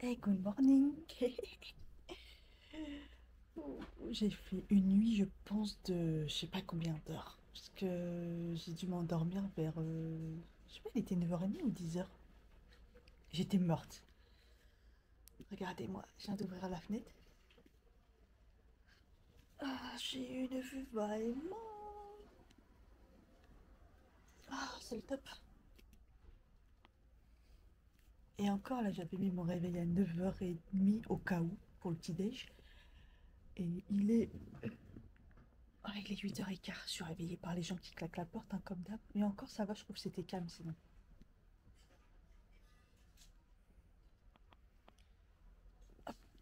Hey, good morning. J'ai fait une nuit, je pense, de je sais pas combien d'heures. Parce que j'ai dû m'endormir vers, je sais pas, il était 9h30 ou 10h. J'étais morte. Regardez-moi, je viens d'ouvrir la fenêtre. Ah, j'ai une vue vraiment. Ah, c'est le top. Et encore, là, j'avais mis mon réveil à 9h30 au cas où, pour le petit-déj. Et il est. Ah, il est 8h15. Je suis réveillée par les gens qui claquent la porte, hein, comme d'hab. Mais encore, ça va, je trouve que c'était calme sinon.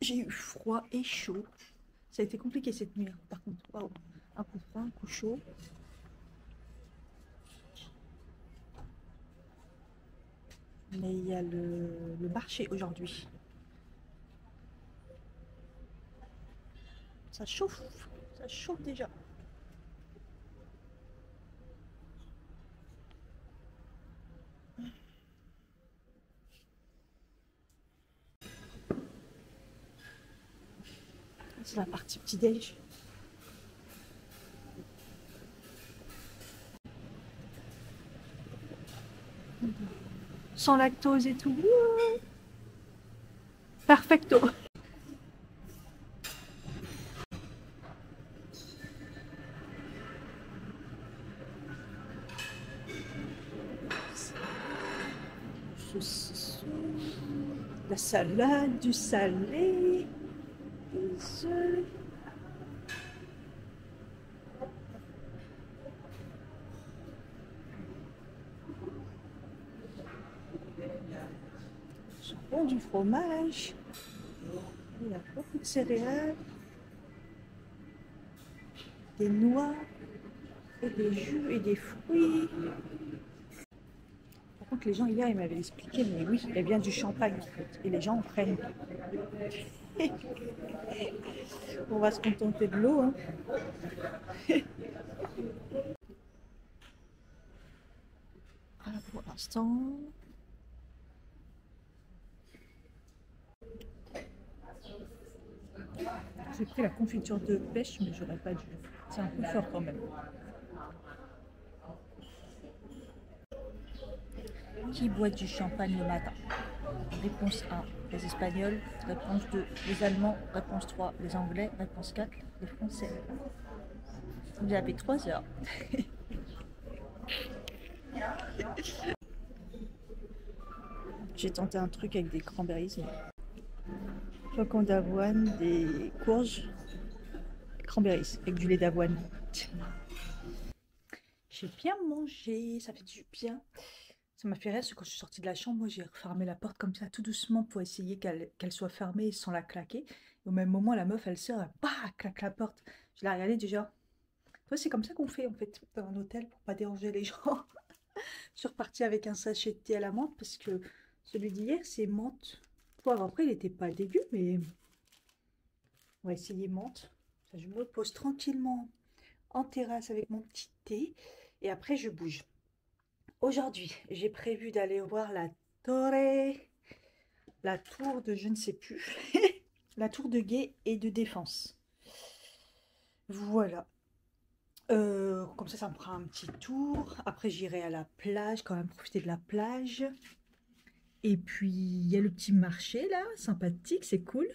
J'ai eu froid et chaud. Ça a été compliqué cette nuit, hein, par contre. Waouh. Un coup froid, un coup chaud. Mais il y a le marché aujourd'hui. Ça chauffe. Ça chauffe déjà. C'est la partie petit-déj. Sans lactose et tout. Perfecto. Saucisson, la salade, du salé, des œufs. Jambon, du fromage. Il y a beaucoup de céréales, des noix, et des jus et des fruits. Par contre, les gens hier, ils m'avaient expliqué, mais oui, elle vient du champagne en fait. Et les gens en prennent. On va se contenter de l'eau, hein. Voilà pour l'instant. J'ai pris la confiture de pêche, mais j'aurais pas dû. C'est un peu fort quand même. Qui boit du champagne le matin? Réponse 1, les Espagnols. Réponse 2, les Allemands. Réponse 3, les Anglais. Réponse 4, les Français. Vous avez 3 heures. J'ai tenté un truc avec des cranberries, flocons d'avoine, des courges, cranberries avec du lait d'avoine. J'ai bien mangé, ça fait du bien. Ça m'a fait rire, parce que quand je suis sortie de la chambre, moi j'ai refermé la porte comme ça, tout doucement, pour essayer qu'elle soit fermée sans la claquer. Et au même moment, la meuf, elle sort, elle, bah, claque la porte. Je l'ai regardée déjà. Toi, c'est comme ça qu'on fait en fait dans un hôtel pour pas déranger les gens. Je suis repartie avec un sachet de thé à la menthe parce que celui d'hier, c'est menthe. Poivre, après, il était pas dégueu, mais on va essayer menthe. Ça, je me pose tranquillement en terrasse avec mon petit thé et après, je bouge. Aujourd'hui, j'ai prévu d'aller voir torre, la tour de je ne sais plus, la tour de guet et de défense. Voilà. Comme ça me fera un petit tour. Après, j'irai à la plage, quand même profiter de la plage. Et puis, il y a le petit marché là, sympathique, c'est cool.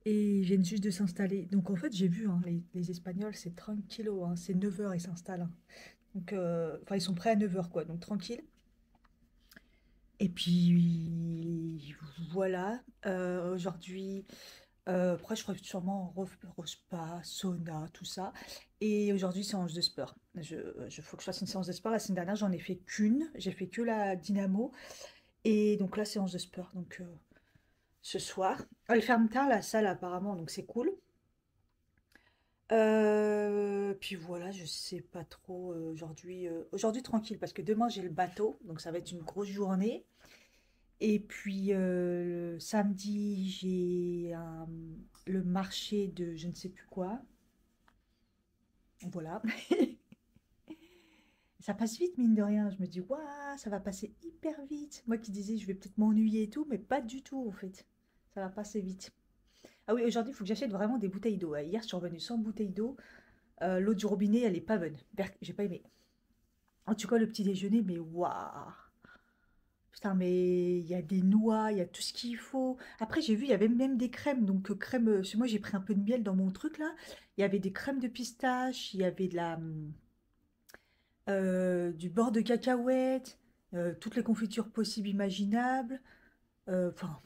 Et ils viennent juste de s'installer. Donc, en fait, j'ai vu, hein, les Espagnols, c'est tranquillo, hein, c'est 9h, ils s'installent, hein. Donc, enfin, ils sont prêts à 9h, quoi, donc tranquille. Et puis, voilà, aujourd'hui, après, je ferai sûrement repas, sauna, tout ça. Et aujourd'hui, séance de sport. Faut que je fasse une séance de sport. La semaine dernière, j'en ai fait qu'une. J'ai fait que la dynamo. Et donc là, séance de sport. Donc ce soir. Elle ferme tard, la salle, apparemment. Donc c'est cool. Puis voilà, je sais pas trop aujourd'hui. Aujourd'hui, tranquille, parce que demain, j'ai le bateau. Donc ça va être une grosse journée. Et puis le samedi, j'ai le marché de je ne sais plus quoi. Voilà. Ça passe vite, mine de rien. Je me dis, waouh, ça va passer hyper vite. Moi qui disais, je vais peut-être m'ennuyer et tout, mais pas du tout, en fait. Ça va passer vite. Ah oui, aujourd'hui, il faut que j'achète vraiment des bouteilles d'eau. Hier, je suis revenue sans bouteille d'eau. L'eau du robinet, elle est pas bonne. J'ai pas aimé. En tout cas, le petit déjeuner, mais waouh! Putain, mais il y a des noix, il y a tout ce qu'il faut. Après, j'ai vu, il y avait même des crèmes. Donc, crème, moi, j'ai pris un peu de miel dans mon truc là. Il y avait des crèmes de pistache, il y avait du beurre de cacahuète, toutes les confitures possibles, imaginables. Enfin,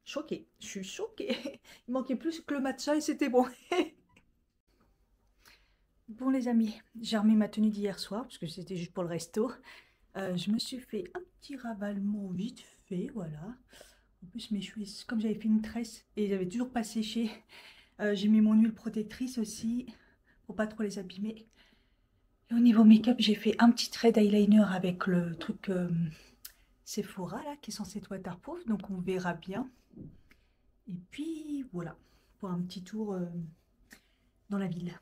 choquée. Je suis choquée. Il manquait plus que le matcha et c'était bon. Bon, les amis, j'ai remis ma tenue d'hier soir parce que c'était juste pour le resto. Je me suis fait un petit ravalement vite fait, voilà. En plus, mes cheveux, comme j'avais fait une tresse et ils avaient toujours pas séché, j'ai mis mon huile protectrice aussi pour pas trop les abîmer. Et au niveau make-up, j'ai fait un petit trait d'eyeliner avec le truc Sephora là, qui est censé être waterproof, donc on verra bien. Et puis voilà, pour un petit tour dans la ville.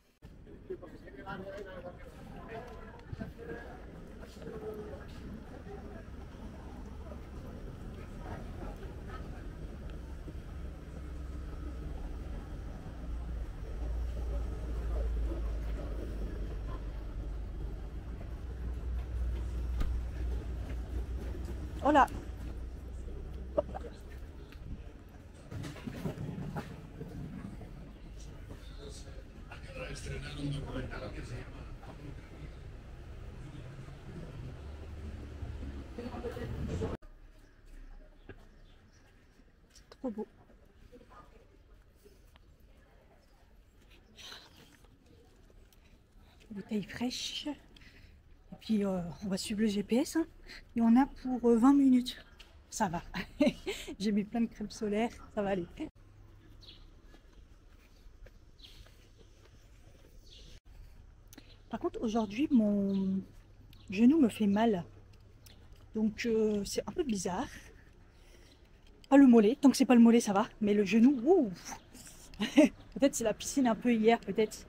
Oh là! C'est trop beau. Bouteille fraîche. Et puis on va suivre le GPS. Hein. Et on a pour 20 minutes. Ça va. J'ai mis plein de crème solaire. Ça va aller. Par contre, aujourd'hui, mon genou me fait mal. Donc c'est un peu bizarre. Pas le mollet. Tant que c'est pas le mollet, ça va. Mais le genou, ouh. Peut-être c'est la piscine un peu hier, peut-être.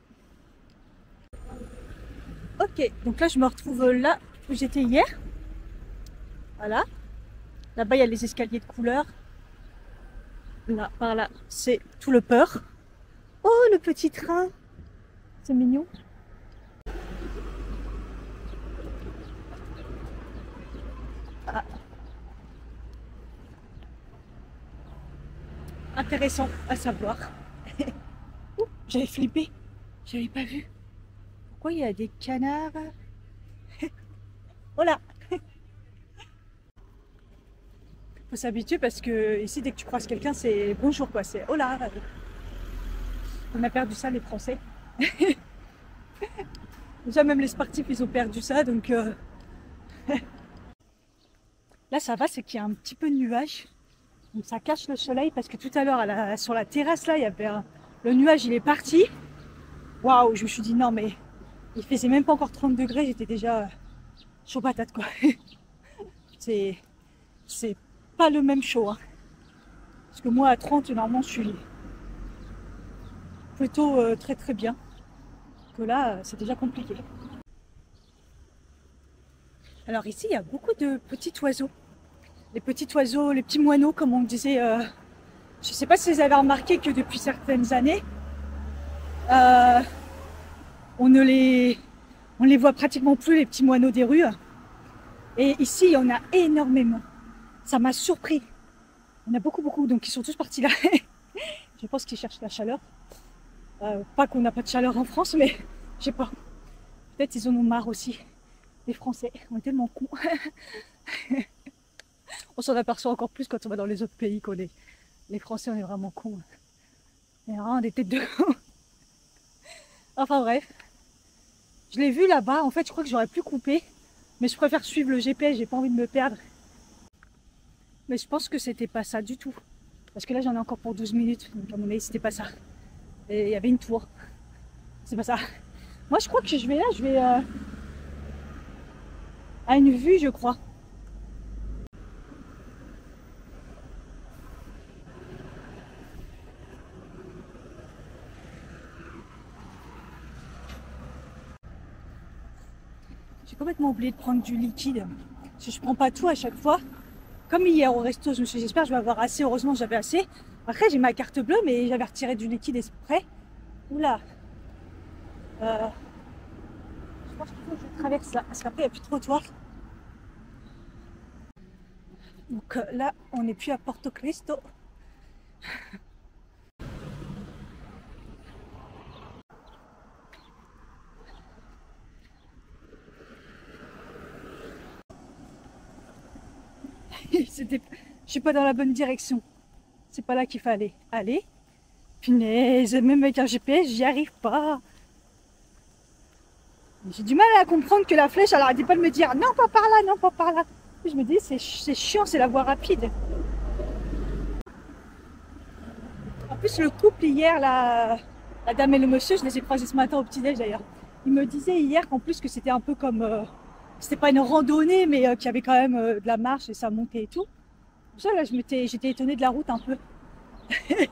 Ok, donc là je me retrouve là où j'étais hier. Voilà. Là-bas il y a les escaliers de couleur. Là, par là, c'est tout le peur. Oh, le petit train. C'est mignon. Ah, intéressant à savoir. Ouh, j'avais flippé. J'avais pas vu. Pourquoi il y a des canards? Oh là! Faut s'habituer parce que ici, dès que tu croises quelqu'un, c'est bonjour quoi. C'est oh là! On a perdu ça, les Français. Déjà, même les sportifs, ils ont perdu ça. Donc là, ça va, c'est qu'il y a un petit peu de nuage. Donc ça cache le soleil parce que tout à l'heure, sur la terrasse, là, il y avait le nuage, il est parti. Waouh! Je me suis dit non, mais il faisait même pas encore 30 degrés. J'étais déjà chaud patate quoi. C'est pas le même chaud. Hein. Parce que moi, à 30, normalement, je suis plutôt très très bien. Que là, c'est déjà compliqué. Alors ici, il y a beaucoup de petits oiseaux. Les petits oiseaux, les petits moineaux, comme on disait. Je ne sais pas si vous avez remarqué que depuis certaines années, euh, on ne les voit pratiquement plus, les petits moineaux des rues. Et ici, il y en a énormément. Ça m'a surpris. Il y en a beaucoup, beaucoup. Donc, ils sont tous partis là. Je pense qu'ils cherchent la chaleur. Pas qu'on n'a pas de chaleur en France, mais je sais pas. Peut-être ils en ont marre aussi. Les Français, on est tellement cons. On s'en aperçoit encore plus quand on va dans les autres pays qu'on est. Les Français, on est vraiment cons. Il y a vraiment des têtes de cons. Enfin bref. Je l'ai vu là-bas. En fait, je crois que j'aurais pu couper. Mais je préfère suivre le GPS, j'ai pas envie de me perdre. Mais je pense que c'était pas ça du tout. Parce que là, j'en ai encore pour 12 minutes. Donc à mon avis, c'était pas ça. Et il y avait une tour. C'est pas ça. Moi, je crois que je vais là, je vais à une vue, je crois. J'ai complètement oublié de prendre du liquide. Parce que je prends pas tout à chaque fois. Comme hier au resto, je me suis dit, j'espère que je vais avoir assez. Heureusement, j'avais assez. Après, j'ai ma carte bleue, mais j'avais retiré du liquide exprès. Oula. Je pense qu'il faut que je traverse là, parce qu'après, il n'y a plus de trottoir. Donc là, on n'est plus à Porto Cristo. C'était... Je suis pas dans la bonne direction. C'est pas là qu'il fallait aller. Punaise, même avec un GPS, j'y arrive pas. J'ai du mal à comprendre que la flèche, elle arrêtait pas de me dire non, pas par là, non, pas par là. Je me dis, c'est chiant, c'est la voie rapide. En plus, le couple hier, la dame et le monsieur, je les ai croisés ce matin au petit-déj d'ailleurs. Ils me disaient hier qu'en plus que c'était un peu comme... c'était pas une randonnée, mais qu'il y avait quand même de la marche et ça montait et tout. Pour ça, là, j'étais étonnée de la route un peu. Le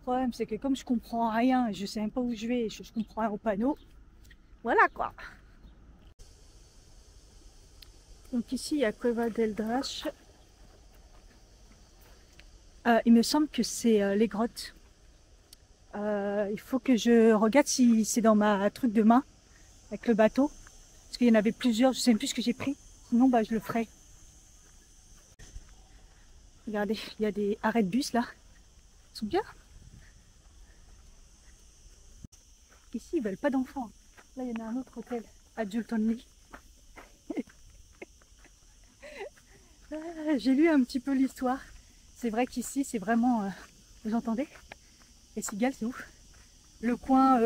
problème, c'est que comme je comprends rien, je sais même pas où je vais, je comprends rien au panneau. Voilà quoi. Donc ici, il y a Cueva del Drache. Il me semble que c'est les grottes. Il faut que je regarde si c'est dans ma truc de main avec le bateau. Parce qu'il y en avait plusieurs, je sais même plus ce que j'ai pris. Sinon, bah, je le ferai. Regardez, il y a des arrêts de bus là. Ils sont bien. Ici, ils veulent pas d'enfants. Là, il y en a un autre hôtel, Adult Only. J'ai lu un petit peu l'histoire. C'est vrai qu'ici, c'est vraiment... vous entendez? Les cigales, c'est ouf. Le coin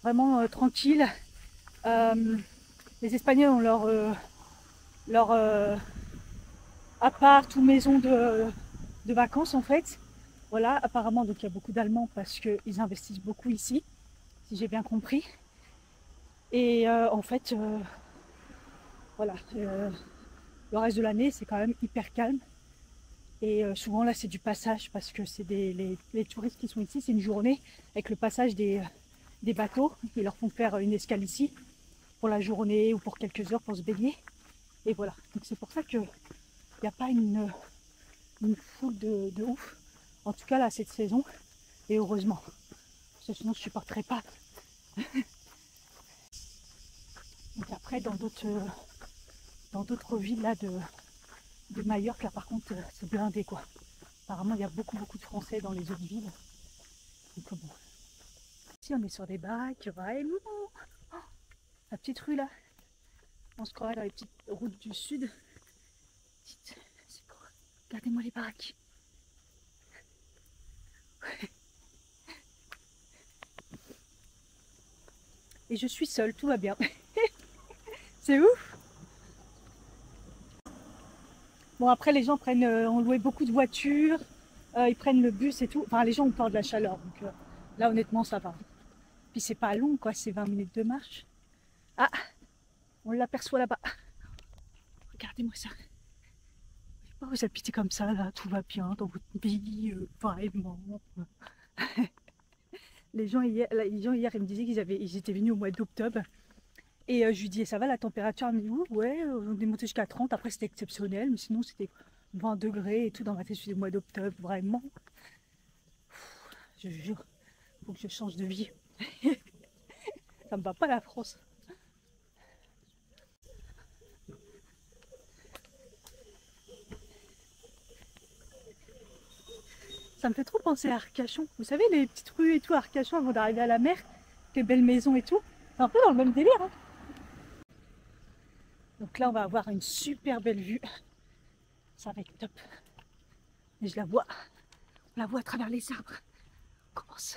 vraiment tranquille. Les Espagnols ont leur appart ou maison de vacances en fait. Voilà, apparemment, donc il y a beaucoup d'Allemands parce qu'ils investissent beaucoup ici, si j'ai bien compris. Et en fait, voilà, le reste de l'année, c'est quand même hyper calme. Et souvent là, c'est du passage parce que c'est les touristes qui sont ici, c'est une journée avec le passage des bateaux. Ils leur font faire une escale ici pour la journée ou pour quelques heures pour se baigner. Et voilà, donc c'est pour ça qu'il n'y a pas une foule de ouf. En tout cas là, cette saison, et heureusement. Parce que sinon, je ne supporterais pas. Donc après, dans d'autres villes là de Majorque, là par contre, c'est blindé quoi. Apparemment, il y a beaucoup de Français dans les autres villes. Donc bon. Ici, on est sur des baraques, vraiment. Oh, la petite rue là. On se croirait dans les petites routes du sud. C'est quoi? Regardez-moi les baraques. Et je suis seule, tout va bien. C'est ouf. Bon, après, les gens ont loué beaucoup de voitures. Ils prennent le bus et tout. Enfin, les gens ont peur de la chaleur. Donc là, honnêtement, ça va. Puis c'est pas long, quoi. C'est 20 minutes de marche. Ah, on l'aperçoit là-bas. Regardez-moi ça. Oh, vous habitez comme ça, là. Tout va bien dans votre vie. Vraiment. Les gens hier, ils me disaient ils étaient venus au mois d'octobre. Et je lui dis, ça va la température? Elle me dit, ouais, on est monté jusqu'à 30. Après, c'était exceptionnel. Mais sinon, c'était 20 degrés et tout dans ma tête. Je suis au mois d'octobre, vraiment. Je jure, faut que je change de vie. Ça me va pas la France. Ça me fait trop penser à Arcachon. Vous savez, les petites rues et tout, à Arcachon, avant d'arriver à la mer, les belles maisons et tout. C'est un peu dans le même délire. Hein. Donc là, on va avoir une super belle vue. Ça va être top. Et je la vois. On la voit à travers les arbres. On commence.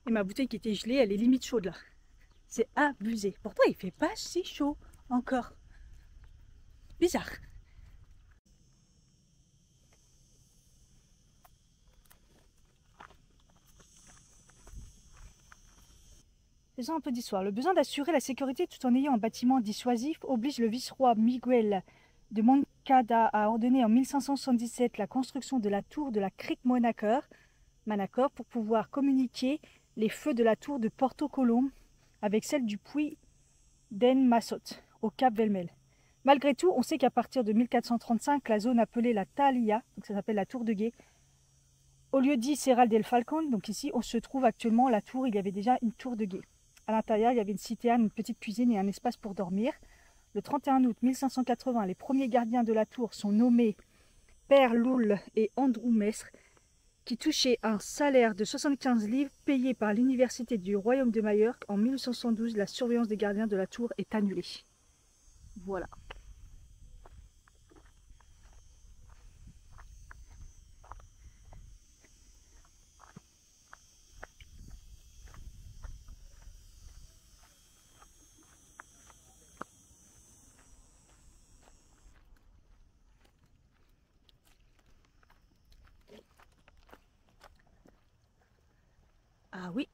Et ma bouteille qui était gelée, elle est limite chaude là. C'est abusé. Pourtant, il fait pas si chaud encore. Bizarre. Faisons un peu d'histoire. Le besoin d'assurer la sécurité tout en ayant un bâtiment dissuasif oblige le vice-roi Miguel de Moncada à ordonner en 1577 la construction de la tour de la crique Manacor pour pouvoir communiquer les feux de la tour de Porto Colom avec celle du puits d'En Massot, au cap Velmel. Malgré tout, on sait qu'à partir de 1435, la zone appelée la Thalia, donc ça s'appelle la tour de guet, au lieu dit Serral del Falcon, donc ici on se trouve actuellement la tour, il y avait déjà une tour de guet. À l'intérieur, il y avait une citerne, une petite cuisine et un espace pour dormir. Le 31 août 1580, les premiers gardiens de la tour sont nommés Père Loul et Andrew Mestre, qui touchaient un salaire de 75 livres payé par l'université du royaume de Majorque. En 1872, la surveillance des gardiens de la tour est annulée. Voilà. Ah oui.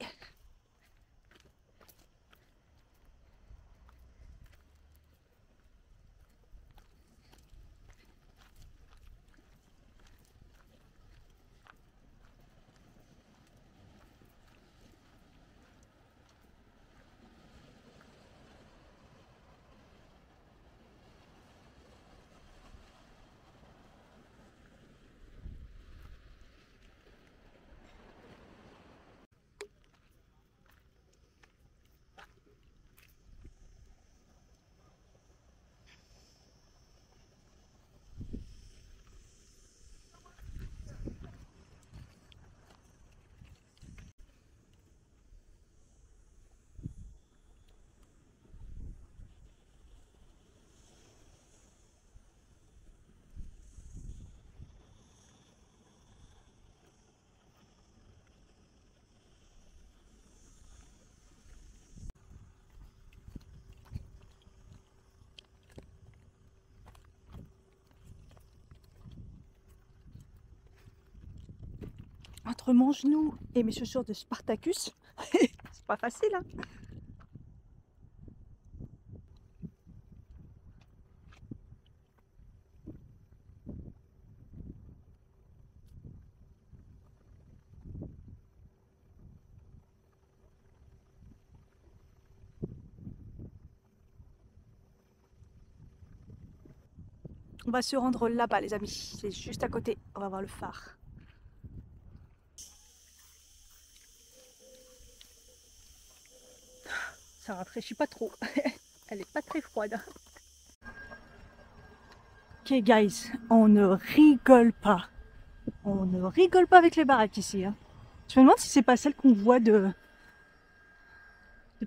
Entre mon genou et mes chaussures de Spartacus, c'est pas facile, hein. On va se rendre là-bas, les amis. C'est juste à côté. On va voir le phare. Ça rafraîchit pas trop. Elle est pas très froide. Ok, guys, on ne rigole pas. On ne rigole pas avec les baraques ici, hein. Je me demande si c'est pas celle qu'on voit de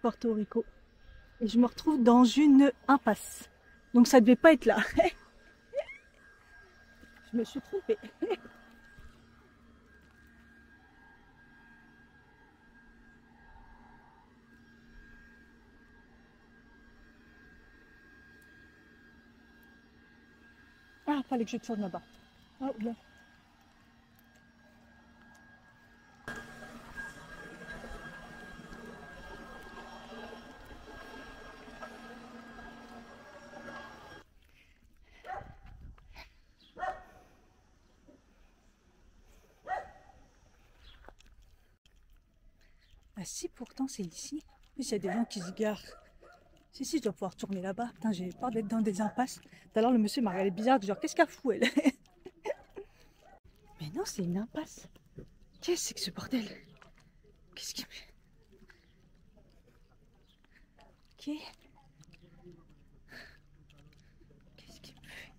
Porto Rico. Et je me retrouve dans une impasse. Donc ça devait pas être là. Je me suis trompée. Ah, fallait que je tourne là-bas. Ah, oula. Ah si, pourtant c'est ici. Mais il y a des gens qui se garent. Si, si, je dois pouvoir tourner là-bas. Putain, j'ai peur d'être dans des impasses. Tout à l'heure, le monsieur m'a regardé bizarre, genre, qu'est-ce qu'elle fout, elle? Mais non, c'est une impasse. Qu'est-ce que c'est que ce bordel? Qu'est-ce qui... Ok. Qu'est-ce qui me fait?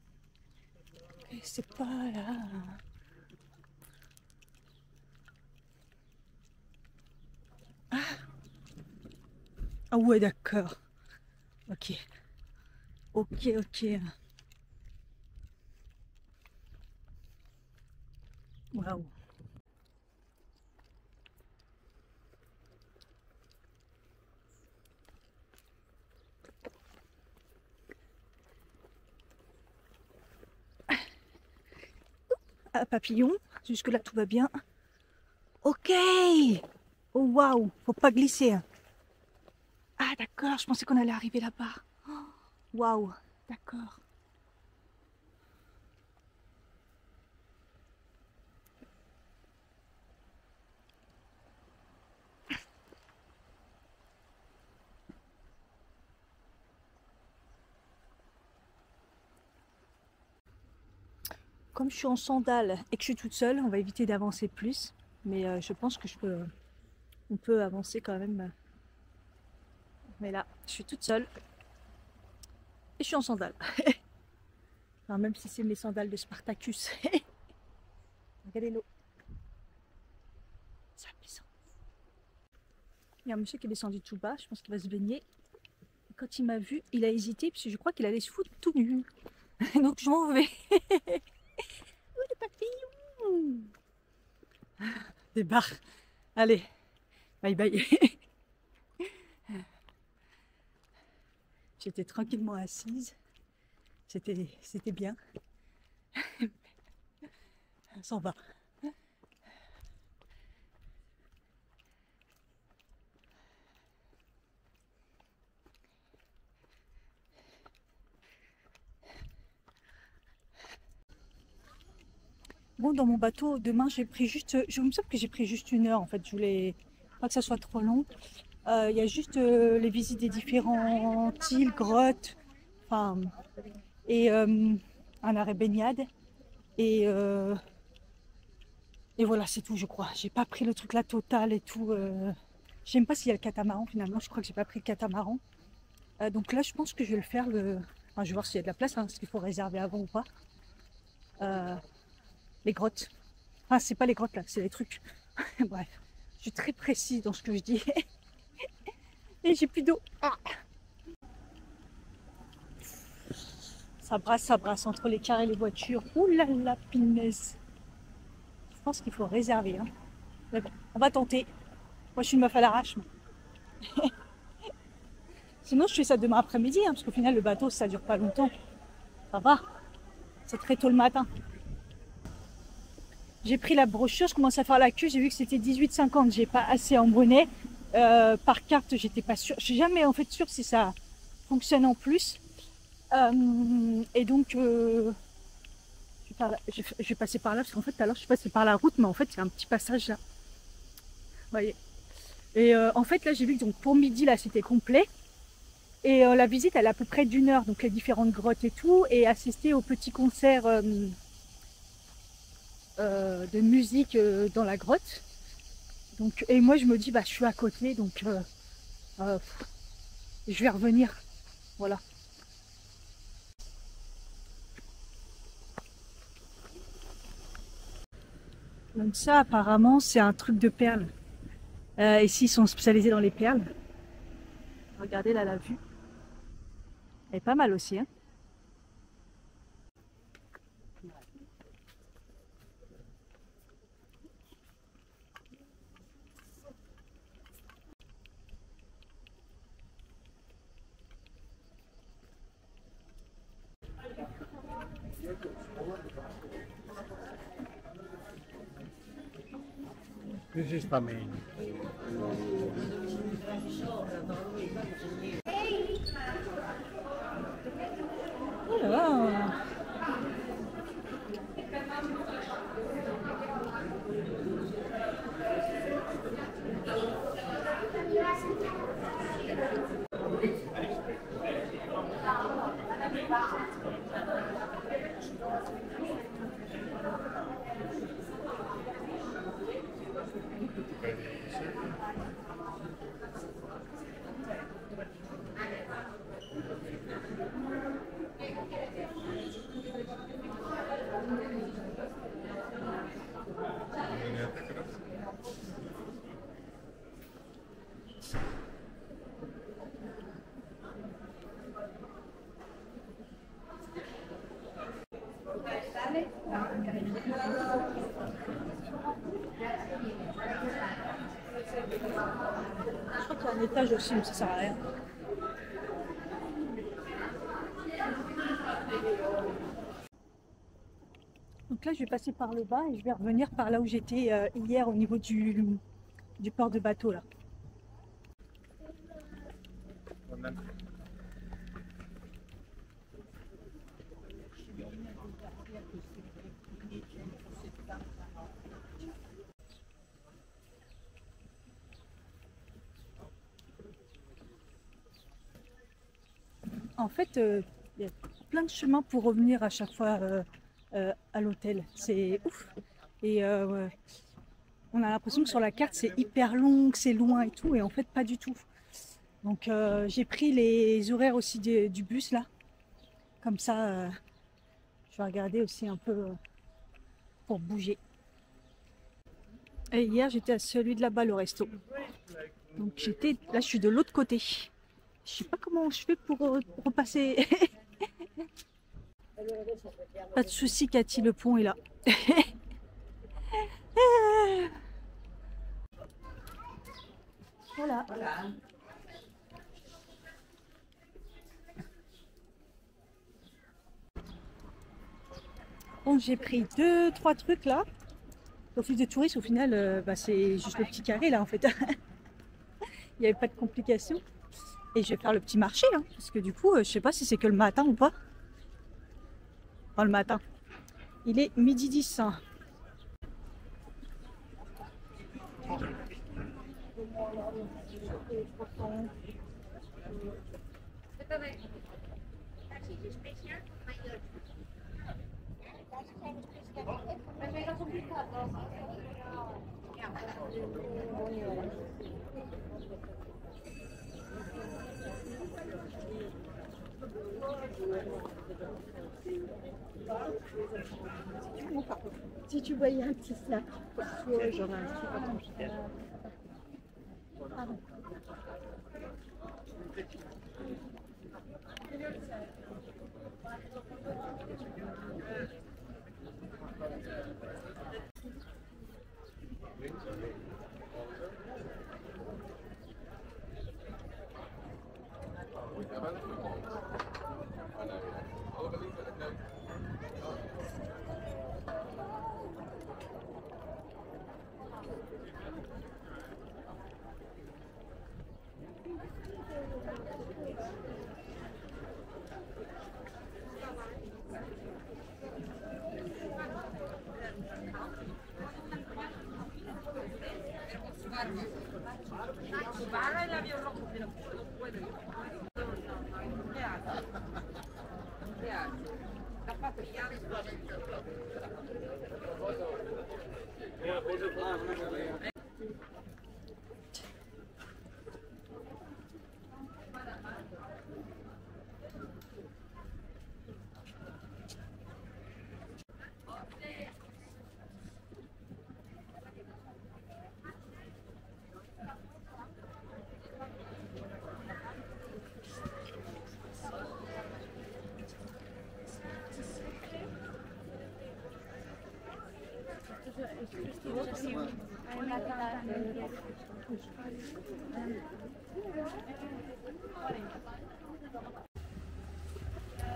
Ok, c'est pas là. Ah ouais, d'accord. Ok. Ok, ok. Waouh. Ah, papillon. Jusque-là, tout va bien. Ok. Oh, waouh. Faut pas glisser, hein. Ah, d'accord. Je pensais qu'on allait arriver là-bas. Oh, waouh. D'accord. comme je suis en sandales et que je suis toute seule, on va éviter d'avancer plus. Mais je pense que on peut avancer quand même. Mais là, je suis toute seule et je suis en sandales. Enfin, même si c'est mes sandales de Spartacus. Regardez l'eau. Ça descend. Il y a un monsieur qui est descendu tout bas, je pense qu'il va se baigner. Et quand il m'a vu, il a hésité, parce que je crois qu'il allait se foutre tout nu. Donc je m'en vais. Oh le papillon! Débarque. Allez, bye bye. J'étais tranquillement assise. C'était bien. On s'en va. Bon, dans mon bateau, demain, j'ai pris juste. Je me semble que j'ai pris juste 1 heure en fait. Je voulais pas que ça soit trop long. Il y a juste les visites des différentes îles, grottes, enfin, et un arrêt baignade. Et, euh, et voilà, c'est tout, je crois. J'ai pas pris le truc la totale et tout. Je sais même pas s'il y a le catamaran finalement. Je crois que j'ai pas pris le catamaran. Donc là, je pense que je vais le faire. Enfin, je vais voir s'il y a de la place, hein, parce qu'il faut réserver avant ou pas. Les grottes. Enfin, c'est pas les grottes là, c'est les trucs. Bref, je suis très précise dans ce que je dis. Et j'ai plus d'eau. Ah, ça brasse entre les cars et les voitures. Ouh là là, punaise. Je pense qu'il faut réserver. Hein. Mais bon, on va tenter. Moi, je suis une meuf à l'arrache. Sinon, je fais ça demain après-midi, hein, parce qu'au final, le bateau, ça dure pas longtemps. Ça va. C'est très tôt le matin. J'ai pris la brochure, je commence à faire la queue. J'ai vu que c'était 18,50. J'ai pas assez en monnaie. Par carte, j'étais pas sûre. Je suis jamais en fait sûre si ça fonctionne en plus. Et donc, je vais passer par là, parce qu'en fait, tout à l'heure, je suis passée par la route, mais en fait, il y a un petit passage là. Vous voyez. Et en fait, là, j'ai vu que donc, pour midi, là, c'était complet. Et la visite, elle est à peu près d'1 heure, donc les différentes grottes et tout, et assister au petit concert de musique dans la grotte. Donc, et moi, je me dis, bah, je suis à côté, donc je vais revenir. Voilà. Donc ça, apparemment, c'est un truc de perles. Ici, ils sont spécialisés dans les perles. Regardez là la vue. Elle est pas mal aussi. Hein. This is for me. Oh. Je crois qu'il y a un étage aussi, mais ça sert à rien. Donc là, je vais passer par le bas et je vais revenir par là où j'étais hier au niveau du port de bateau là. En fait, il y a plein de chemins pour revenir à chaque fois à l'hôtel. C'est ouf. Et ouais, on a l'impression que sur la carte, c'est hyper long, que c'est loin et tout. Et en fait, pas du tout. Donc, j'ai pris les horaires aussi du bus, là. Comme ça, je vais regarder aussi un peu pour bouger. Et hier, j'étais à celui de là-bas, le resto. Donc, là, je suis de l'autre côté. Je sais pas comment je fais pour repasser. Pas de souci, Cathy, le pont est là. Voilà. Bon, j'ai pris 2-3 trucs là. L'office de tourisme, au final, bah, c'est juste le petit carré là en fait. Il n'y avait pas de complications. Et je vais faire le petit marché, hein, parce que du coup, je sais pas si c'est que le matin ou pas. Enfin, le matin. Il est midi 10. Hein. Si tu voyais un petit snack, j'aurais un truc à ton. Pardon.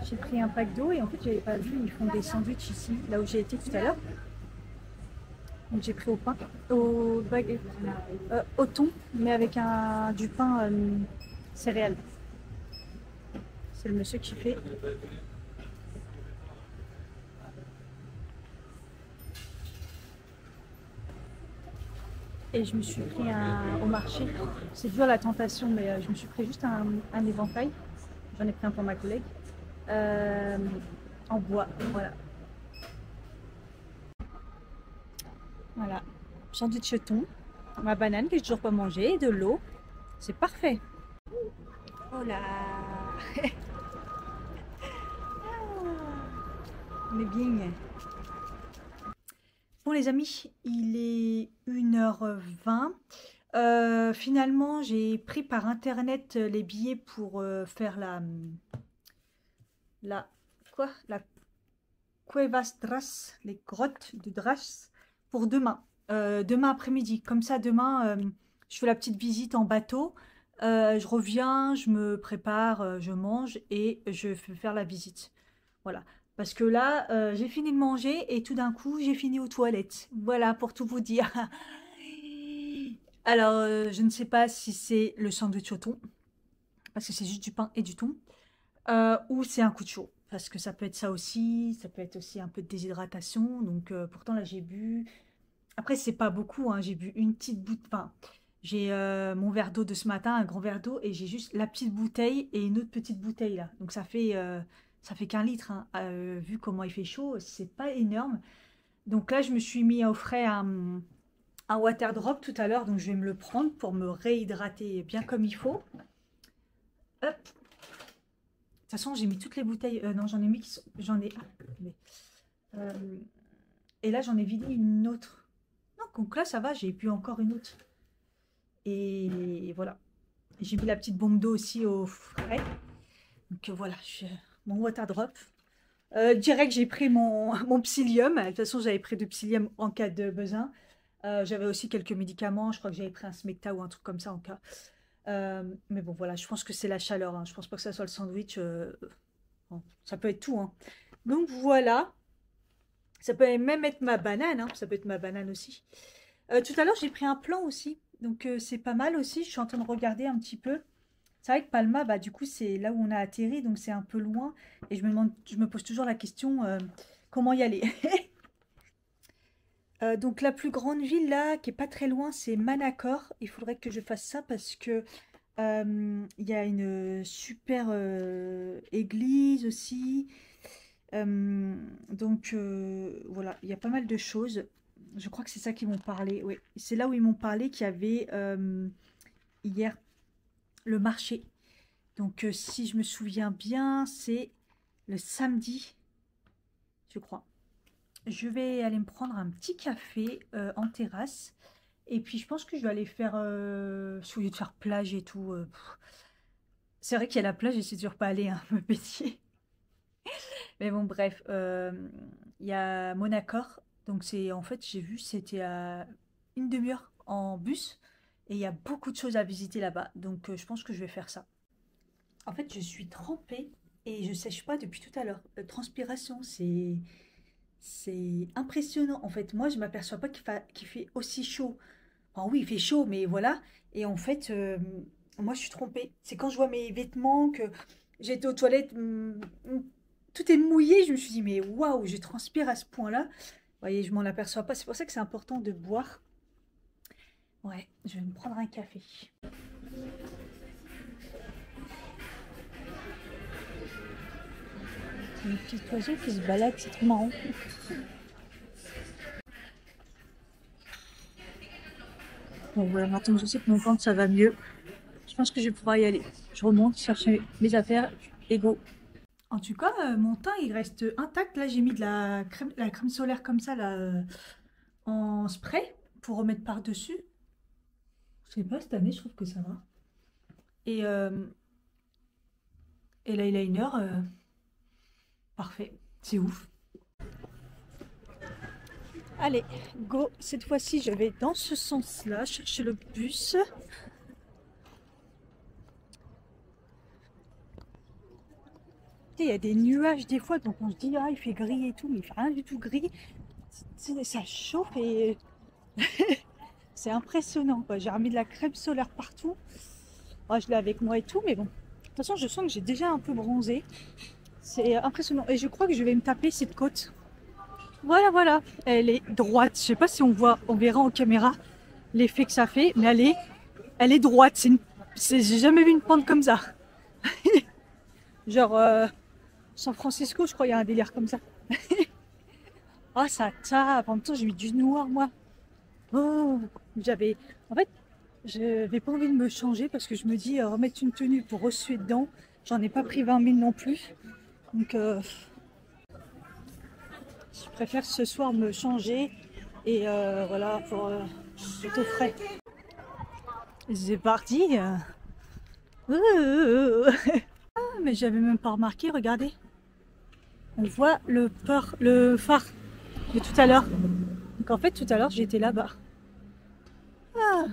J'ai pris un pack d'eau et en fait j'avais pas vu, ils font des sandwichs ici, là où j'ai été tout à l'heure. Donc j'ai pris au pain, au baguette, au thon, mais avec du pain céréales. C'est le monsieur qui fait. Et je me suis pris au marché. C'est dur la tentation, mais je me suis pris juste un éventail. J'en ai pris un pour ma collègue. En bois, voilà. Voilà. Sandwich thon, ma banane que j'ai toujours pas mangée, et de l'eau. C'est parfait. Oh là. On est bien. Bon les amis, il est 1h20. Finalement, j'ai pris par internet les billets pour faire la Cuevas Dras, les grottes de Dras, pour demain. Demain après-midi. Comme ça, demain, je fais la petite visite en bateau. Je reviens, je me prépare, je mange et je fais faire la visite. Voilà. Parce que là, j'ai fini de manger et tout d'un coup, j'ai fini aux toilettes. Voilà, pour tout vous dire. Alors, je ne sais pas si c'est le sandwich au thon, parce que c'est juste du pain et du thon, ou c'est un coup de chaud, parce que ça peut être ça aussi, ça peut être aussi un peu de déshydratation. Donc, pourtant, là, j'ai bu. Après, c'est pas beaucoup, hein, j'ai bu une petite bouteille. Enfin, j'ai mon verre d'eau de ce matin, un grand verre d'eau, et j'ai juste la petite bouteille et une autre petite bouteille là. Donc, ça fait ça fait qu'un litre, hein. Vu comment il fait chaud, c'est pas énorme. Donc là, je me suis mis à offrir un water drop tout à l'heure, donc je vais me le prendre pour me réhydrater bien comme il faut. Hop. De toute façon, j'ai mis toutes les bouteilles. Non, j'en ai mis qui sont. J'en ai. Ah, mais, et là, j'en ai vidé une autre. Non, donc là, ça va, j'ai bu encore une autre. Et voilà. J'ai mis la petite bombe d'eau aussi au frais. Donc voilà, mon water drop. Direct, j'ai pris mon psyllium. De toute façon, j'avais pris du psyllium en cas de besoin. J'avais aussi quelques médicaments. Je crois que j'avais pris un Smecta ou un truc comme ça en cas. Mais bon, voilà, je pense que c'est la chaleur, hein. Je pense pas que ça soit le sandwich. Bon, ça peut être tout, hein. Donc voilà. Ça peut même être ma banane, hein. Ça peut être ma banane aussi. Tout à l'heure, j'ai pris un plan aussi. Donc c'est pas mal aussi. Je suis en train de regarder un petit peu. C'est vrai que Palma, bah, du coup, c'est là où on a atterri. Donc c'est un peu loin. Et je me pose toujours la question, comment y aller. Donc la plus grande ville là, qui est pas très loin, c'est Manacor. Il faudrait que je fasse ça parce que il y a une super église aussi. Donc voilà, il y a pas mal de choses. Je crois que c'est ça qu'ils m'ont parlé. Oui, c'est là où ils m'ont parlé qu'il y avait hier le marché. Donc si je me souviens bien, c'est le samedi, je crois. Je vais aller me prendre un petit café en terrasse. Et puis je pense que je vais aller faire, au lieu de faire plage et tout. C'est vrai qu'il y a la plage et c'est toujours pas aller hein, me baigner. Mais bon, bref, il y a Monacor. Donc c'est en fait, j'ai vu, c'était à une demi-heure en bus. Et il y a beaucoup de choses à visiter là-bas. Donc je pense que je vais faire ça. En fait, je suis trempée et je sèche pas depuis tout à l'heure. Transpiration, c'est impressionnant. En fait, moi, je m'aperçois pas qu'il fait aussi chaud. Enfin, oui, il fait chaud, mais voilà. Et en fait, moi, je suis trompée. C'est quand je vois mes vêtements, que j'étais aux toilettes, tout est mouillé. Je me suis dit, mais waouh, je transpire à ce point-là. Vous voyez, je m'en aperçois pas. C'est pour ça que c'est important de boire. Ouais, je vais me prendre un café. Il y a une petite oiseau qui se balade, c'est trop marrant. Bon, voilà, maintenant que je sais que mon ventre ça va mieux, je pense que je vais pouvoir y aller. Je remonte, chercher mes affaires et go. En tout cas, mon teint il reste intact. Là, j'ai mis de la crème solaire comme ça là, en spray pour remettre par-dessus. Je sais pas, cette année, je trouve que ça va. Et, et l'eyeliner, parfait. C'est ouf. Allez, go. Cette fois-ci, je vais dans ce sens-là, chercher le bus. Il y a des nuages des fois, donc on se dit, ah, il fait gris et tout, mais il fait rien du tout gris. Ça chauffe et c'est impressionnant, quoi. J'ai remis de la crème solaire partout. Oh, je l'ai avec moi et tout, mais bon. De toute façon, je sens que j'ai déjà un peu bronzé. C'est impressionnant. Et je crois que je vais me taper cette côte. Voilà, voilà. Elle est droite. Je sais pas si on voit, on verra en caméra l'effet que ça fait, mais elle est droite. J'ai jamais vu une pente comme ça. Genre San Francisco, je crois, il y a un délire comme ça. Ah, ça tape. En même temps, j'ai mis du noir, moi. Oh, en fait, je n'avais pas envie de me changer parce que je me dis, remettre une tenue pour ressuer dedans. J'en ai pas pris 20 000 non plus. Donc, je préfère ce soir me changer et voilà, pour être au frais. C'est parti. Ah, mais j'avais même pas remarqué, regardez. On voit le phare de tout à l'heure. Donc en fait, tout à l'heure, j'étais là-bas. Ah.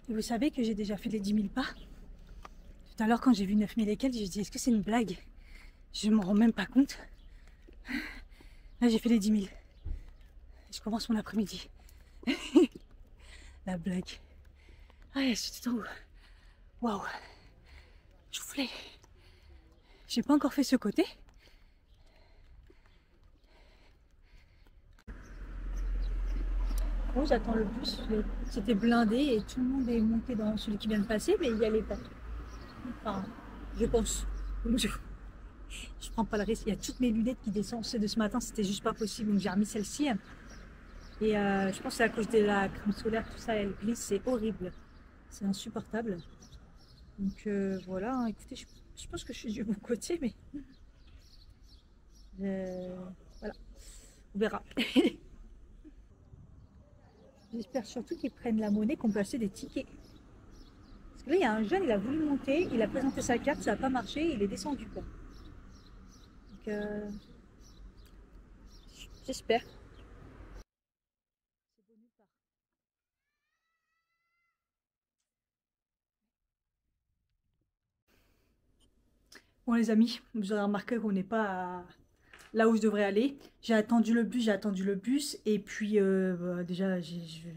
Et vous savez que j'ai déjà fait les 10 000 pas. Tout à l'heure, quand j'ai vu 9 000 et quelques, j'ai dit, est-ce que c'est une blague? Je m'en rends même pas compte. Là, j'ai fait les 10 000. Je commence mon après-midi. La blague. Ah, c'était trop. Waouh. Soufflé. J'ai pas encore fait ce côté. Bon, j'attends le bus. C'était blindé et tout le monde est monté dans celui qui vient de passer, mais il y allait pas. Enfin, je pense. Donc, je prends pas le risque. Il y a toutes mes lunettes qui descendent. Ceux de ce matin, c'était juste pas possible. Donc j'ai remis celle-ci. Et je pense que c'est à cause de la crème solaire, tout ça, elle glisse, c'est horrible. C'est insupportable. Donc voilà, hein. Écoutez, je pense que je suis du bon côté, mais voilà, on verra. J'espère surtout qu'ils prennent la monnaie, qu'on peut acheter des tickets. Parce que là, il y a un jeune, il a voulu monter, il a présenté sa carte, ça n'a pas marché, il est descendu, quoi. Donc j'espère. Bon les amis, vous aurez remarqué qu'on n'est pas là où je devrais aller. J'ai attendu le bus, et puis bah, déjà j'ai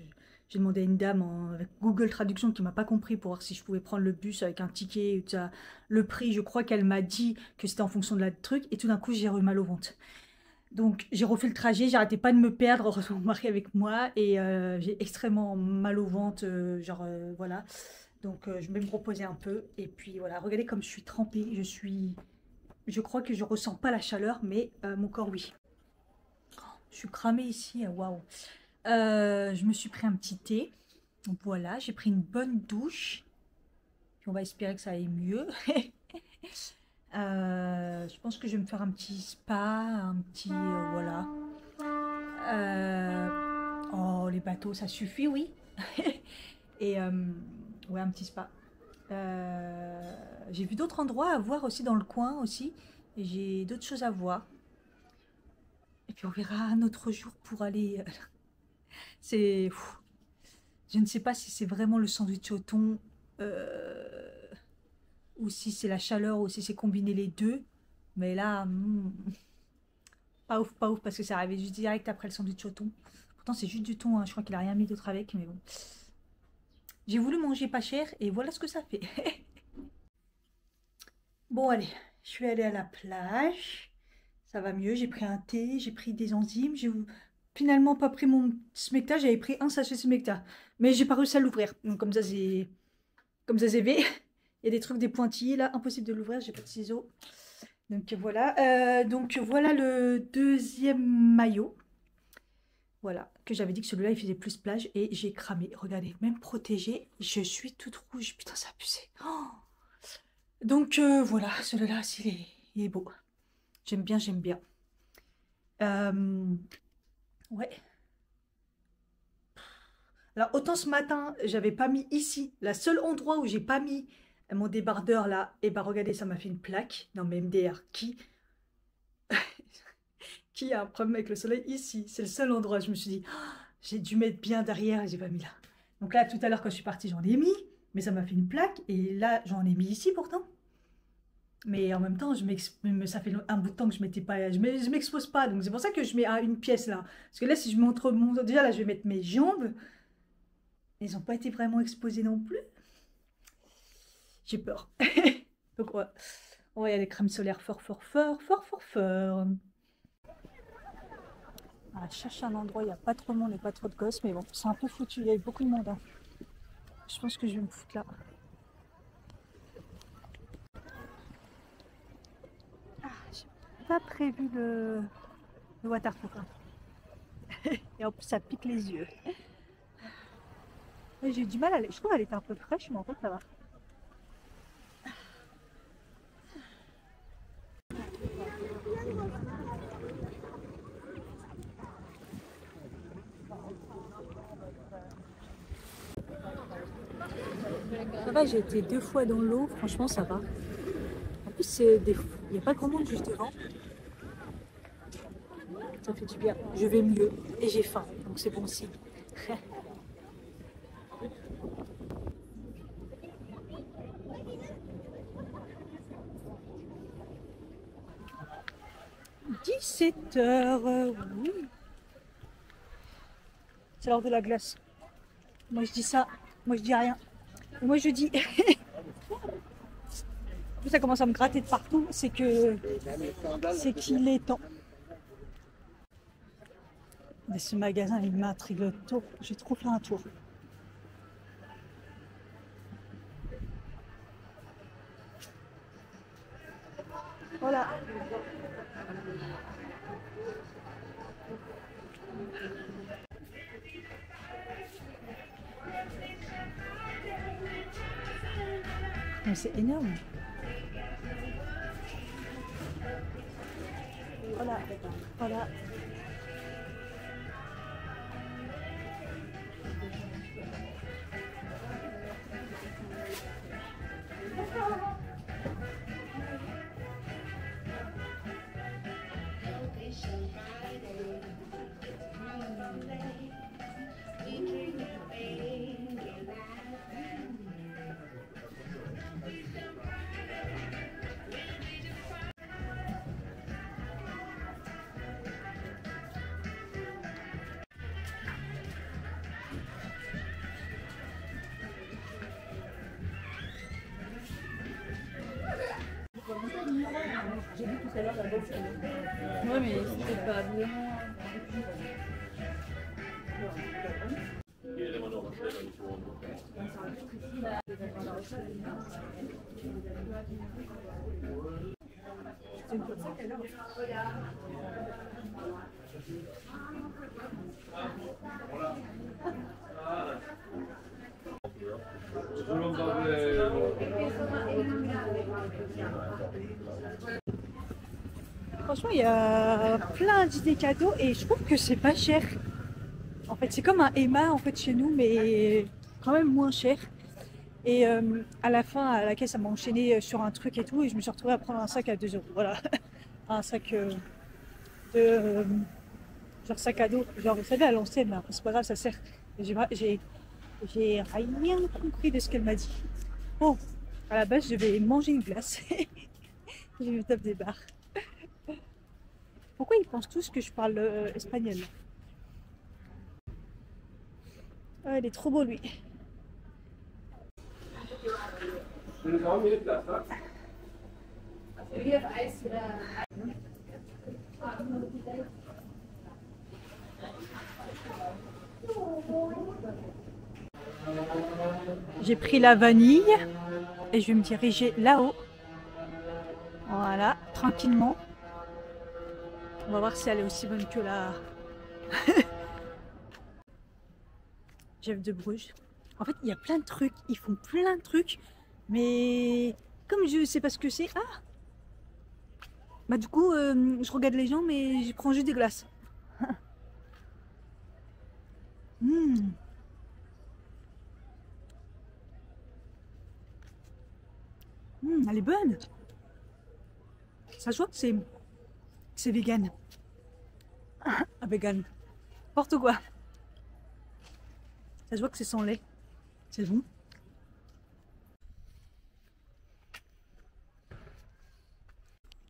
demandé à une dame avec Google Traduction qui m'a pas compris pour voir si je pouvais prendre le bus avec un ticket, tout ça. Le prix, je crois qu'elle m'a dit que c'était en fonction de la truc, et tout d'un coup j'ai eu mal au ventre. Donc j'ai refait le trajet, j'arrêtais pas de me perdre, heureusement mon mari avec moi, et j'ai extrêmement mal au ventre, voilà. Donc je vais me reposer un peu, et puis voilà, regardez comme je suis trempée, je crois que je ressens pas la chaleur, mais mon corps oui. Je suis cramée ici, waouh. Je me suis pris un petit thé, donc voilà, j'ai pris une bonne douche, puis on va espérer que ça aille mieux. Je pense que je vais me faire un petit spa, un petit, voilà. Oh, les bateaux, ça suffit, oui. Et ouais, un petit spa. J'ai vu d'autres endroits à voir aussi dans le coin aussi. Et j'ai d'autres choses à voir. Et puis on verra un autre jour pour aller. C'est, je ne sais pas si c'est vraiment le sandwich au thon, ou si c'est la chaleur, ou si c'est combiné les deux. Mais là, pas ouf, parce que ça arrivait juste direct après le sandwich au thon. Pourtant, c'est juste du thon, hein. Je crois qu'il a rien mis d'autre avec, mais bon. J'ai voulu manger pas cher et voilà ce que ça fait. Bon, allez, je suis allée à la plage. Ça va mieux. J'ai pris un thé, j'ai pris des enzymes. J'ai finalement pas pris mon smecta. J'avais pris un sachet smecta, mais j'ai pas réussi à l'ouvrir. Donc, comme ça, c'est V. Il y a des trucs, des pointillés là, impossible de l'ouvrir. J'ai pas de ciseaux. Donc voilà. Donc voilà le deuxième maillot. Voilà, que j'avais dit que celui-là il faisait plus plage et j'ai cramé. Regardez, même protégée, je suis toute rouge. Putain, ça a abusé. Oh, donc voilà, celui-là, il est beau. J'aime bien, j'aime bien. Ouais. Alors autant ce matin, j'avais pas mis ici. La seule endroit où j'ai pas mis mon débardeur là, et bah regardez, ça m'a fait une plaque. Non mais MDR, qui a un problème avec le soleil ici? C'est le seul endroit. Je me suis dit, oh, j'ai dû mettre bien derrière et j'ai pas mis là. Donc là, tout à l'heure quand je suis partie, j'en ai mis, mais ça m'a fait une plaque. Et là, j'en ai mis ici pourtant. Mais en même temps, ça fait un bout de temps que je m'étais pas, je m'expose pas, donc c'est pour ça que je mets une pièce là. Parce que là, si je montre déjà là, je vais mettre mes jambes. Elles n'ont pas été vraiment exposées non plus. J'ai peur. Donc ouais, il y a les crèmes solaires fort, fort, fort, fort, fort, fort. Ah, je cherche un endroit, il n'y a pas trop de monde et pas trop de gosses, mais bon, c'est un peu foutu, il y a eu beaucoup de monde, hein. Je pense que je vais me foutre là. Ah, j'ai pas prévu le waterproof, hein. Et en plus, ça pique les yeux. J'ai eu du mal je trouve qu'elle était un peu fraîche, mais en fait, ça va. Ça va, j'ai été 2 fois dans l'eau, franchement, ça va. En plus, il n'y a pas grand monde juste devant. Ça fait du bien. Je vais mieux et j'ai faim, donc c'est bon signe. 17h, oui. C'est l'heure de la glace. Moi je dis ça, moi je dis rien. Et moi je dis, ça commence à me gratter de partout, c'est qu'il est temps. Mais ce magasin il m'intrigue le tour. J'ai trop fait un tour. Voilà. Mais c'est énorme. Voilà. Voilà. J'ai vu tout à l'heure la boxe. Ouais, mais c'était pas bien. Franchement, il y a plein d'idées cadeaux et je trouve que c'est pas cher. En fait, c'est comme un Emma en fait chez nous, mais quand même moins cher. Et à la fin, à la caisse, ça m'a enchaîné sur un truc et tout, et je me suis retrouvée à prendre un sac à 2 euros. Voilà, un sac de genre sac à dos, genre vous savez à l'ancienne là. C'est pas grave, ça sert. J'ai rien compris de ce qu'elle m'a dit. Bon, à la base, je vais manger une glace. Je me tape des barres. Pourquoi ils pensent tous que je parle espagnol? Ah, il est trop beau lui. J'ai pris la vanille et je vais me diriger là-haut. Voilà, tranquillement. On va voir si elle est aussi bonne que la Jeff de Bruges. En fait, il y a plein de trucs, ils font plein de trucs, mais comme je sais pas ce que c'est, ah, bah du coup, je regarde les gens, mais je prends juste des glaces. Mmh. Elle est bonne. Ça se voit que c'est vegan. Ah, vegan. N'importe quoi. Ça se voit que c'est sans lait. C'est bon.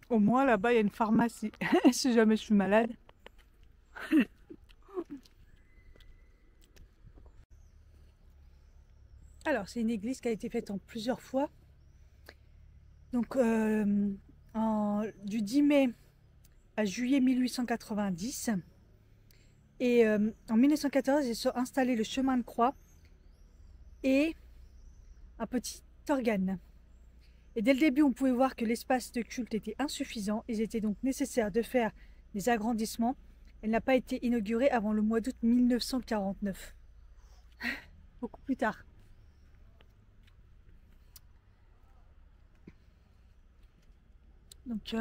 Au moins là-bas il y a une pharmacie. Si jamais je suis malade. Alors c'est une église qui a été faite en plusieurs fois. Donc du 10 mai à juillet 1890. Et en 1914, ils ont installé le chemin de croix et un petit organe. Et dès le début, on pouvait voir que l'espace de culte était insuffisant. Il était donc nécessaire de faire des agrandissements. Elle n'a pas été inaugurée avant le mois d'août 1949. Beaucoup plus tard. Donc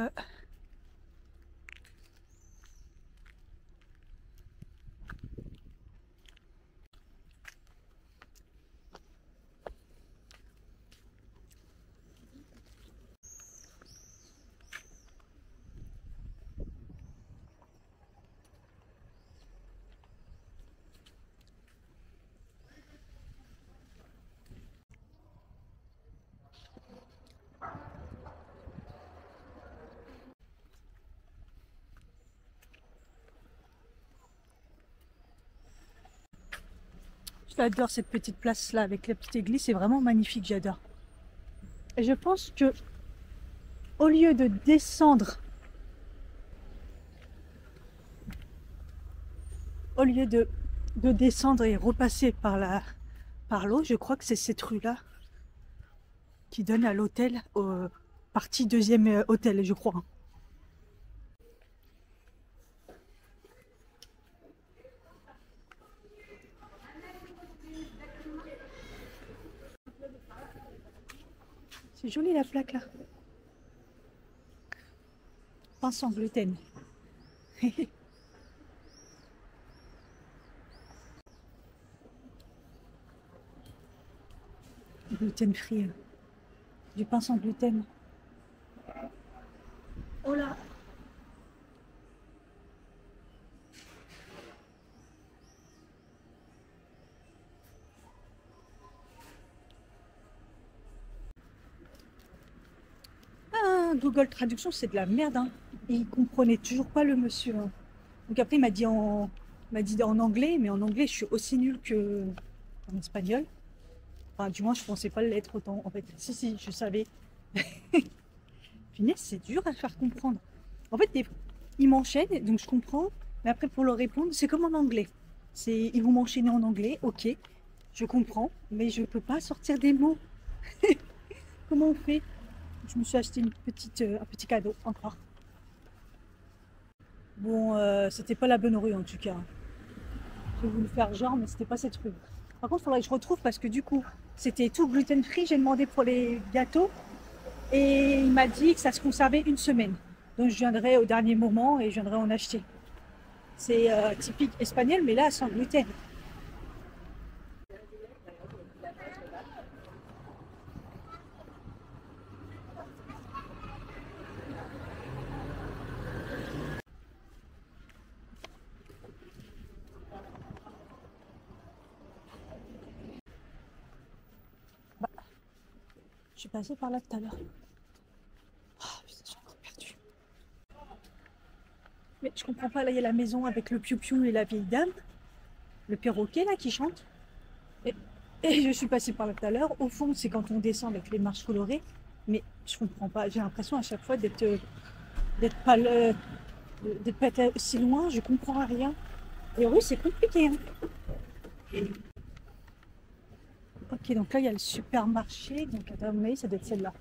j'adore cette petite place là avec la petite église, c'est vraiment magnifique, j'adore. Et je pense que au lieu de descendre, descendre et repasser par l'eau, je crois que c'est cette rue là qui donne à l'hôtel partie deuxième hôtel, je crois. C'est joli la plaque là. Pain sans gluten. Gluten free. Du pain sans gluten. Oh là! Ah, Google Traduction, c'est de la merde, hein. Il comprenait toujours pas le monsieur, hein. Donc après, il m'a dit en anglais, mais en anglais, je suis aussi nulle que en espagnol. Enfin, du moins, je pensais pas l'être autant. En fait, si, je savais. Punaise, c'est dur à faire comprendre. En fait, il m'enchaîne, donc je comprends. Mais après, pour leur répondre, c'est comme en anglais. Ils vont m'enchaîner en anglais, ok. Je comprends, mais je peux pas sortir des mots. Comment on fait? Je me suis acheté un petit cadeau encore. Bon, c'était pas la bonne rue en tout cas. J'ai voulu faire genre, mais c'était pas cette rue. Par contre, il faudrait que je retrouve parce que du coup, c'était tout gluten free. J'ai demandé pour les gâteaux et il m'a dit que ça se conservait une semaine. Donc je viendrai au dernier moment et je viendrai en acheter. C'est typique espagnol, mais là sans gluten. Bah, je suis passée par là tout à l'heure. Oh, putain, j'ai encore perdu. Mais je comprends pas, là il y a la maison avec le piou-piou et la vieille dame. Le perroquet là qui chante. Et je suis passée par là tout à l'heure. Au fond, c'est quand on descend avec les marches colorées. Mais je comprends pas. J'ai l'impression à chaque fois d'être pas si loin. Je comprends rien. Et oui, c'est compliqué, hein. Ok, donc là, il y a le supermarché. Donc, à mon avis, ça doit être celle-là.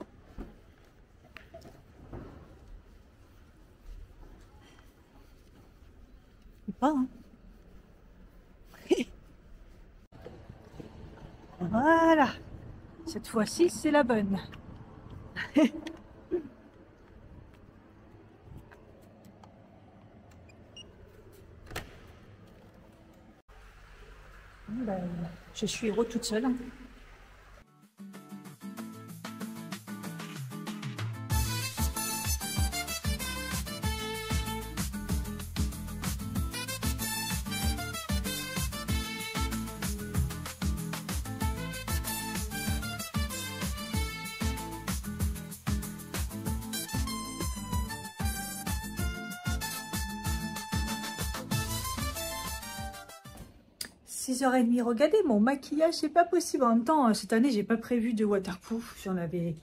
Ou pas, hein. Voilà. Cette fois-ci, c'est la bonne. Ben, je suis héros toute seule, hein. 6h30, regardez mon maquillage, c'est pas possible. En même temps, cette année, j'ai pas prévu de waterproof. J'en avais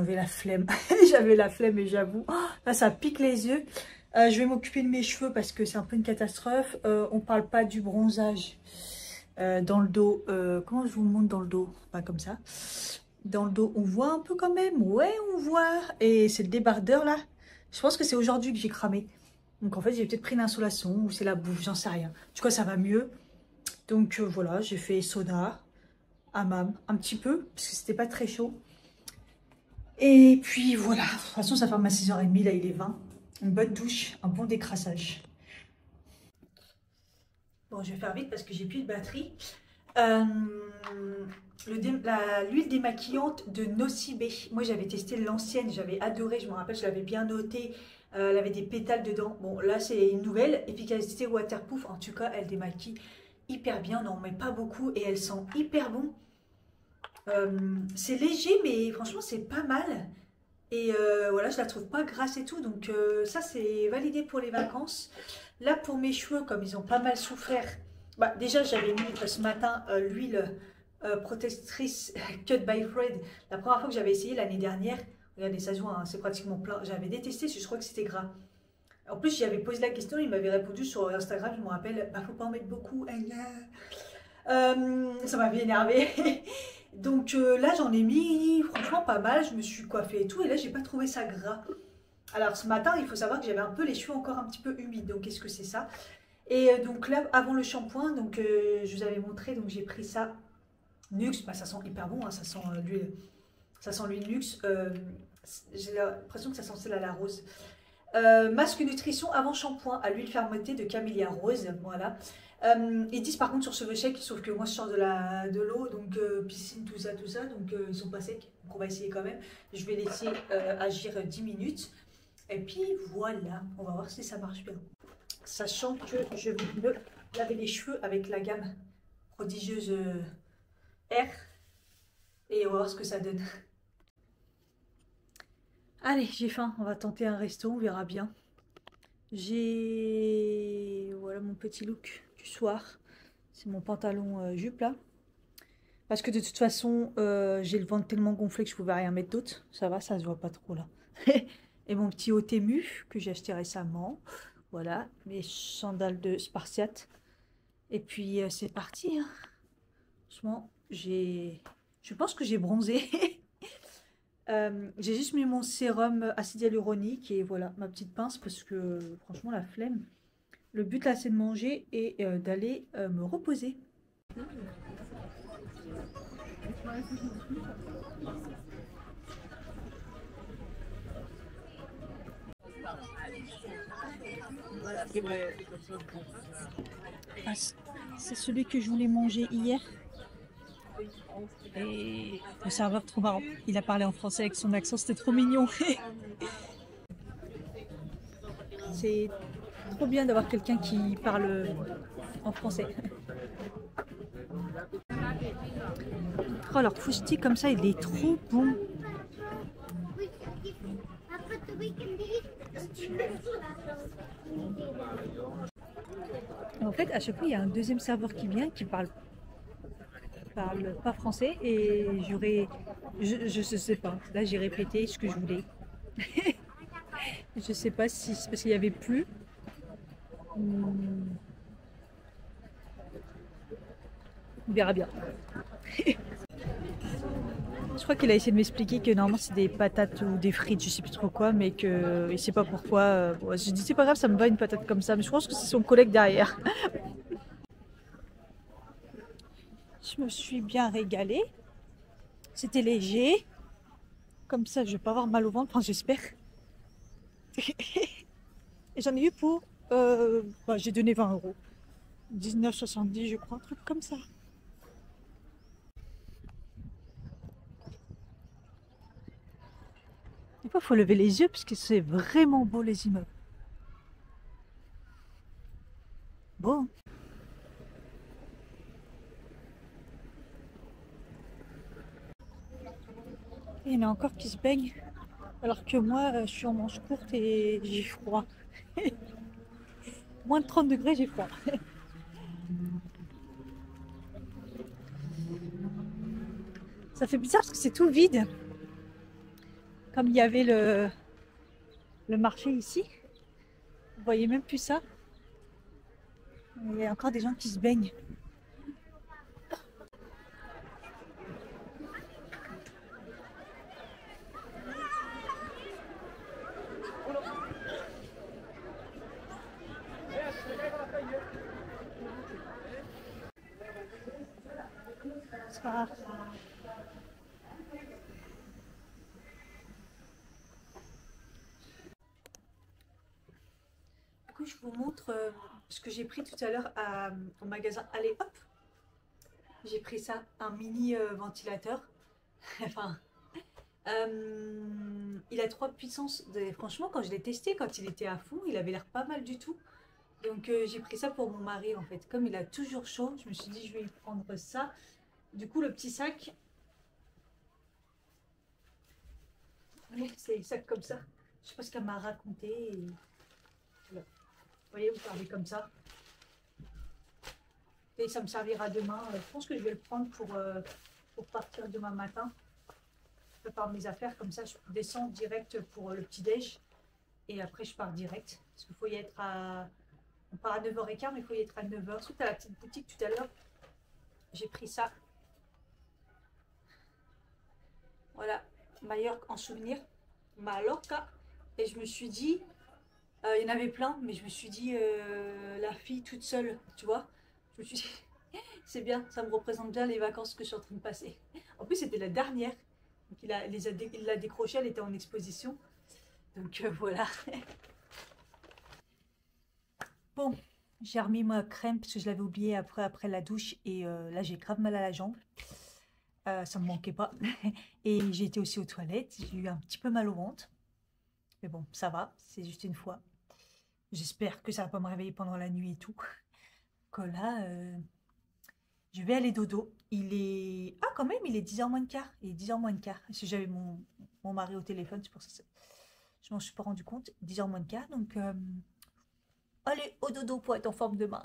la flemme. J'avais la flemme et j'avoue. Oh, là, ça pique les yeux. Je vais m'occuper de mes cheveux parce que c'est un peu une catastrophe. On parle pas du bronzage dans le dos. Comment je vous montre dans le dos? Pas comme ça. Dans le dos, on voit un peu quand même. Ouais, on voit. Et c'est le débardeur là. Je pense que c'est aujourd'hui que j'ai cramé. Donc en fait, j'ai peut-être pris l'insolation ou c'est la bouffe, j'en sais rien. En tout cas, ça va mieux. Donc voilà, j'ai fait sauna, hammam, un petit peu, parce que c'était pas très chaud. Et puis voilà, de toute façon ça ferme à 6h30, là il est 20. Une bonne douche, un bon décrassage. Bon, je vais faire vite parce que j'ai plus de batterie. L'huile démaquillante de Nocibé. Moi j'avais testé l'ancienne, j'avais adoré, je me rappelle, je l'avais bien notée. Elle avait des pétales dedans. Bon là c'est une nouvelle, efficacité waterproof, en tout cas elle démaquille hyper bien, on n'en met pas beaucoup et elle sent hyper bon. C'est léger mais franchement c'est pas mal. Et voilà, je la trouve pas grasse et tout, donc ça c'est validé pour les vacances. Là pour mes cheveux, comme ils ont pas mal souffert, bah, déjà j'avais mis ce matin l'huile protectrice Cut by Fred. La première fois que j'avais essayé l'année dernière, regardez ça se voit, hein, c'est pratiquement plein. J'avais détesté, je crois que c'était gras. En plus, j'y avais posé la question, il m'avait répondu sur Instagram, je me rappelle, bah faut pas en mettre beaucoup. Ça m'avait énervé. Donc là, j'en ai mis franchement pas mal. Je me suis coiffée et tout. Et là, j'ai pas trouvé ça gras. Alors ce matin, il faut savoir que j'avais un peu les cheveux encore un petit peu humides. Donc qu'est-ce que c'est ça? Et donc là, avant le shampoing, donc je vous avais montré. Donc j'ai pris ça Nuxe. Bah, ça sent hyper bon, hein, ça sent l'huile. Ça sent l'huile Nuxe. J'ai l'impression que ça sent celle à la rose. Masque nutrition avant shampoing à l'huile fermentée de camélia rose. Voilà. Ils disent par contre sur cheveux secs, sauf que moi je sors de l'eau, donc piscine, tout ça, donc ils sont pas secs, donc on va essayer quand même. Je vais laisser agir 10 minutes, et puis voilà, on va voir si ça marche bien. Sachant que je vais me laver les cheveux avec la gamme prodigieuse R, et on va voir ce que ça donne. Allez, j'ai faim, on va tenter un resto, on verra bien. J'ai voilà mon petit look du soir. C'est mon pantalon jupe là. Parce que de toute façon, j'ai le ventre tellement gonflé que je pouvais rien mettre d'autre. Ça va, ça se voit pas trop là. Et mon petit haut Temu que j'ai acheté récemment. Voilà, mes sandales de Spartiate. Et puis c'est parti, hein. Franchement, je pense que j'ai bronzé. J'ai juste mis mon sérum acide hyaluronique et voilà ma petite pince parce que franchement la flemme. Le but là c'est de manger et d'aller me reposer. Ah, c'est celui que je voulais manger hier. Et le serveur trop marrant. Il a parlé en français avec son accent, c'était trop mignon. C'est trop bien d'avoir quelqu'un qui parle en français. Oh, leur fousti comme ça, il est trop bon. En fait, à chaque fois, il y a un deuxième serveur qui vient qui parle pas français et je sais pas. Là, j'ai répété ce que je voulais. Je sais pas si c'est parce qu'il y avait plus. On verra bien. Je crois qu'il a essayé de m'expliquer que normalement c'est des patates ou des frites, je sais plus trop quoi, mais que il sait pas pourquoi. Bon, je dis c'est pas grave, ça me va une patate comme ça, mais je pense que c'est son collègue derrière. Je me suis bien régalée. C'était léger. Comme ça, je vais pas avoir mal au ventre, enfin j'espère. Et j'en ai eu pour... j'ai donné 20 euros. 19,70 je crois, un truc comme ça. Des fois, il faut lever les yeux parce que c'est vraiment beau les immeubles. Bon. Et il y en a encore qui se baignent. Alors que moi, je suis en manche courte et j'ai froid. Moins de 30 degrés, j'ai froid. Ça fait bizarre parce que c'est tout vide. Comme il y avait le marché ici. Vous voyez même plus ça. Il y a encore des gens qui se baignent. Du coup, je vous montre ce que j'ai pris tout à l'heure au magasin. Allez, hop! J'ai pris ça, un mini ventilateur. Enfin, il a 3 puissances. Franchement, quand je l'ai testé, quand il était à fond, il avait l'air pas mal du tout. Donc, j'ai pris ça pour mon mari en fait. Comme il a toujours chaud, je me suis dit, je vais lui prendre ça. Du coup, le petit sac, c'est un sac comme ça. Je sais pas ce qu'elle m'a raconté. Voilà. Vous voyez, vous parlez comme ça. Et ça me servira demain. Je pense que je vais le prendre pour partir demain matin. Je prépare mes affaires comme ça, je descends direct pour le petit-déj. Et après, je pars direct. Parce qu'il faut y être à... On part à 9h15, mais il faut y être à 9h. Suite à la petite boutique tout à l'heure, j'ai pris ça. Voilà, Majorque en souvenir, Mallorca. Et je me suis dit, il y en avait plein, mais je me suis dit, la fille toute seule, tu vois. Je me suis dit, c'est bien, ça me représente bien les vacances que je suis en train de passer. En plus, c'était la dernière. Donc il l'a décrochée, elle était en exposition. Donc voilà. Bon, j'ai remis ma crème parce que je l'avais oubliée après la douche. Et là, j'ai grave mal à la jambe. Ça me manquait pas. Et j'ai été aussi aux toilettes. J'ai eu un petit peu mal au ventre. Mais bon, ça va, c'est juste une fois. J'espère que ça va pas me réveiller pendant la nuit et tout. Que là, je vais aller dodo. Il est... Ah, quand même, il est 10h moins le quart. Il est 10h moins le quart. Parce que j'avais mon mari au téléphone, c'est pour ça que je m'en suis pas rendu compte. 10h moins le quart, donc... allez, au dodo pour être en forme demain.